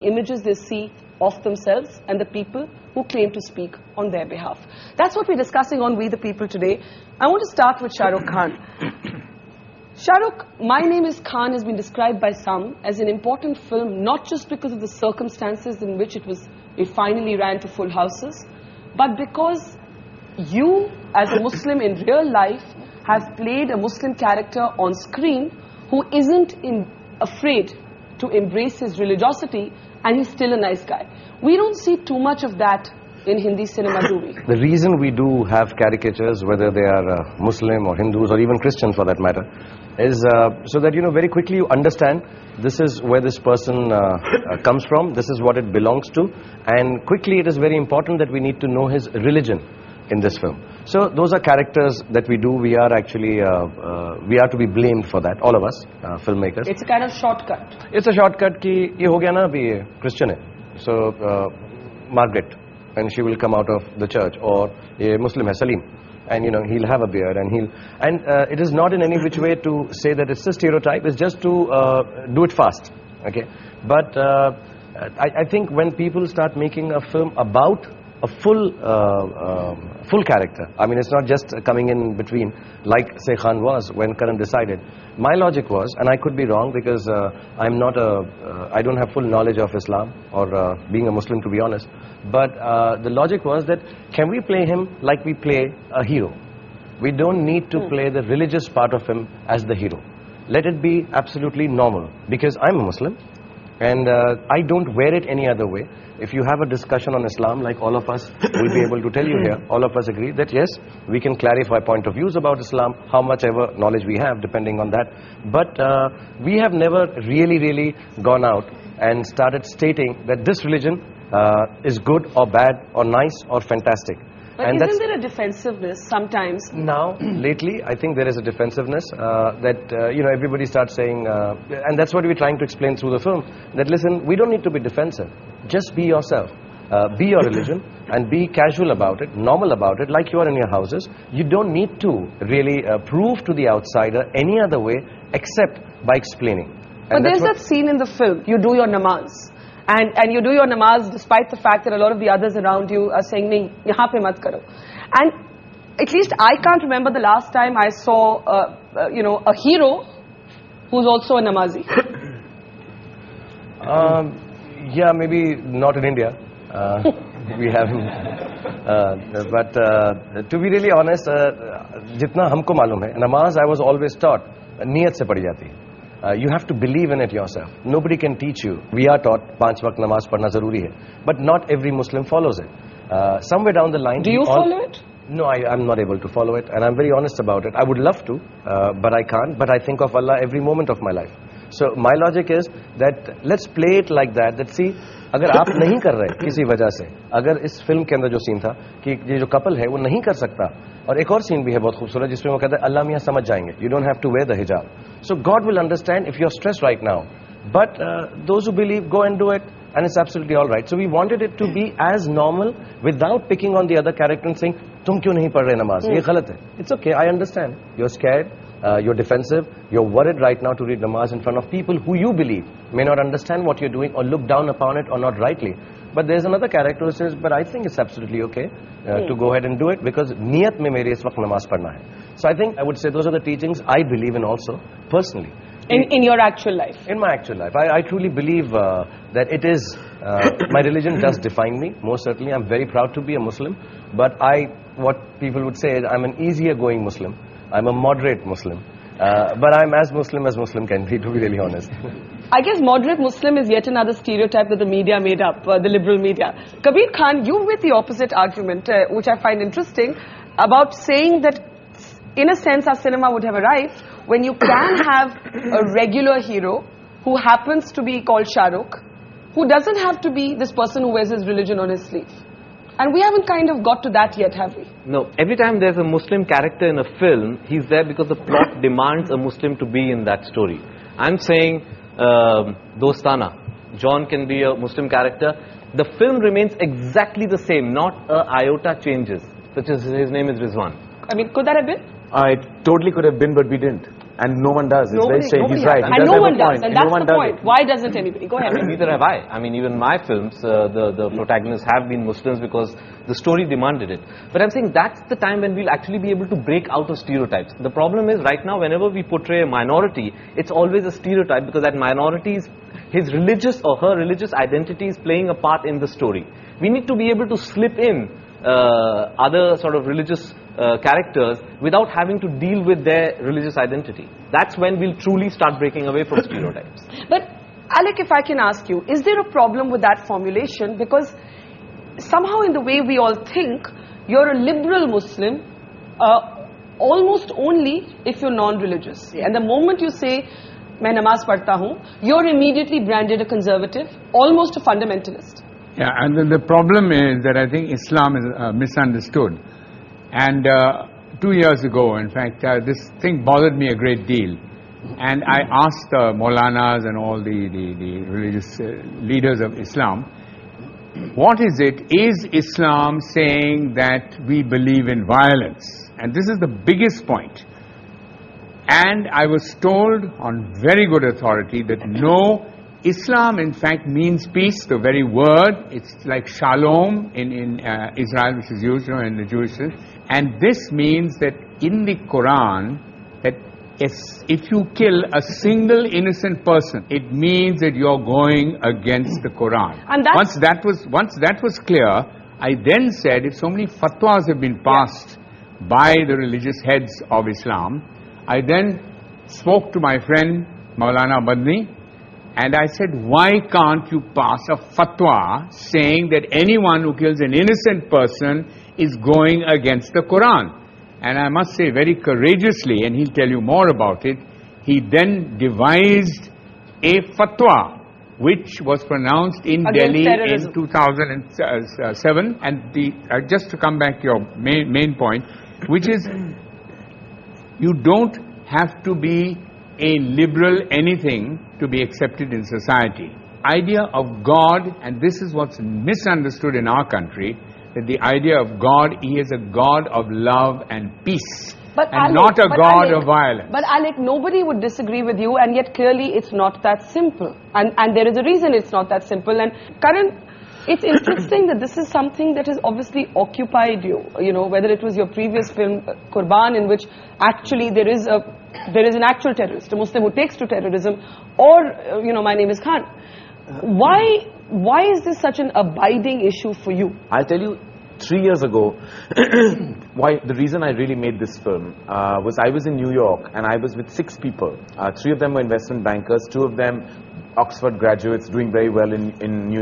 images they see of themselves and the people who claim to speak on their behalf. That's what we're discussing on We the People today. I want to start with Shahrukh Khan. Shahrukh, My Name is Khan has been described by some as an important film, not just because of the circumstances in which it finally ran to full houses, but because you, as a Muslim in real life, have played a Muslim character on screen who isn't afraid to embrace his religiosity, and he's still a nice guy. We don't see too much of that in Hindi cinema, do we? The reason we do have caricatures, whether they are Muslim or Hindus or even Christians for that matter, is so that, very quickly you understand this is where this person comes from, this is what it belongs to, and quickly it is very important that we need to know his religion in this film. So those are characters that we do. We are actually, we are to be blamed for that, all of us, filmmakers. It's a kind of shortcut. It's a shortcut ki ye ho gaya na, abhi Christian hai. So Margaret, and she will come out of the church, or a Muslim hai, Salim, and he'll have a beard, and it is not in any which way to say that it's a stereotype. It's just to do it fast, okay? But I think when people start making a film about a full character, I mean, it's not just coming in between like say Khan was when Karan decided. My logic was, and I could be wrong because I'm not I don't have full knowledge of Islam or being a Muslim, to be honest, but the logic was that can we play him like we play a hero? We don't need to play the religious part of him as the hero. Let it be absolutely normal, because I'm a Muslim and I don't wear it any other way. If you have a discussion on Islam, like all of us will be able to tell you here, all of us agree that yes, we can clarify point of views about Islam, how much ever knowledge we have depending on that. But we have never really gone out and started stating that this religion is good or bad or nice or fantastic. But and isn't there a defensiveness sometimes? Now, lately, I think there is a defensiveness that, everybody starts saying, and that's what we're trying to explain through the film, that listen, we don't need to be defensive. Just be yourself. Be your religion and be casual about it, normal about it, like you are in your houses. You don't need to really prove to the outsider any other way except by explaining. And but there's that scene in the film, you do your namaz. And you do your namaz despite the fact that a lot of the others around you are saying, nahi, yahan pe mat karo. And at least I can't remember the last time I saw, a hero who's also a namazi. Yeah, maybe not in India. We haven't. But to be really honest, jitna humko malum hai, namaz I was always taught, niyat se padi jati hai. You have to believe in it yourself. Nobody can teach you. We are taught 5 waqt namaz padna zaruri hai, but not every Muslim follows it. Somewhere down the line, do you follow it? No, I'm not able to follow it, and I'm very honest about it. I would love to, but I can't. But I think of Allah every moment of my life. So my logic is that let's play it like that. That see, अगर आप नहीं कर रहे किसी वजह से, अगर इस फिल्म के अंदर जो सीन था कि ये जो कपल है वो नहीं कर सकता, और एक और सीन भी है बहुत खूबसूरत जिसमें वो कहता है अल्लाह मियां समझ जाएंगे, you don't have to wear the hijab. So God will understand if you're stressed right now. But those who believe, go and do it, and it's absolutely all right. So we wanted it to be as normal without picking on the other character and saying, तुम क्यों नहीं पढ़ रहे नमाज? ये गलत है. It's okay, I understand. You're scared. You're defensive, you're worried right now to read namaz in front of people who you believe may not understand what you're doing or look down upon it or not rightly. But there's another character who says, but I think it's absolutely okay to go ahead and do it because niyat mein mere is waqt namaz padna hai. So I think I would say those are the teachings I believe in also, personally. In your actual life? In my actual life. I truly believe that it is, my religion does define me, most certainly. I'm very proud to be a Muslim, but what people would say is I'm an easier going Muslim. I'm a moderate Muslim, but I'm as Muslim can be, to be really honest. I guess moderate Muslim is yet another stereotype that the media made up, the liberal media. Kabir Khan, you with the opposite argument, which I find interesting, about saying that in a sense our cinema would have arrived when you can have a regular hero who happens to be called Shahrukh, who doesn't have to be this person who wears his religion on his sleeve. And we haven't kind of got to that yet, have we? No. Every time there's a Muslim character in a film, he's there because the plot demands a Muslim to be in that story. I'm saying Dostana. John can be a Muslim character. The film remains exactly the same, not a iota changes. Such as his name is Rizwan. I mean, could that have been? It totally could have been, but we didn't. And no one does. It's very Nobody, strange. nobody He's right. has. He And does no have a one does. point. And No that's one the does point. it. Why doesn't anybody? Go ahead. Neither have I. I mean, even my films, the protagonists have been Muslims because the story demanded it. But I'm saying that's the time when we'll actually be able to break out of stereotypes. The problem is right now, whenever we portray a minority, it's always a stereotype because that minority is his religious or her religious identity is playing a part in the story. We need to be able to slip in other sort of religious characters without having to deal with their religious identity. That's when we'll truly start breaking away from stereotypes. But Alec, if I can ask you, is there a problem with that formulation? Because somehow in the way we all think, you're a liberal Muslim almost only if you're non-religious. And the moment you say, "Main namaz padhta hu," you're immediately branded a conservative, almost a fundamentalist. Yeah, and then the problem is that I think Islam is misunderstood. And 2 years ago, in fact, this thing bothered me a great deal. And I asked the Maulanas and all the religious leaders of Islam, what is it? Is Islam saying that we believe in violence? And this is the biggest point. And I was told on very good authority that no, Islam in fact means peace, the very word. It's like shalom in Israel, which is used in the Jewish sense. And this means that in the Quran, that if you kill a single innocent person, it means that you're going against the Quran. And that's Once that was clear, I then said, if so many fatwas have been passed by the religious heads of Islam, I then spoke to my friend Maulana Badni, and I said, why can't you pass a fatwa saying that anyone who kills an innocent person is going against the Quran? And I must say very courageously, and he'll tell you more about it, he then devised a fatwa which was pronounced in Against Delhi terrorism. in 2007. And just to come back to your main point, which is you don't have to be a liberal anything to be accepted in society. Idea of God, and this is what's misunderstood in our country, that the idea of God, He is a God of love and peace, and not a God of violence. But Alec, nobody would disagree with you, and yet clearly it's not that simple. And there is a reason it's not that simple. And Karan, it's interesting that this is something that has obviously occupied you, whether it was your previous film, Qurban, in which actually there is an actual terrorist, a Muslim who takes to terrorism, or, My Name is Khan. Why is this such an abiding issue for you? I'll tell you, 3 years ago, the reason I really made this film was I was in New York and I was with 6 people. 3 of them were investment bankers, 2 of them Oxford graduates doing very well in New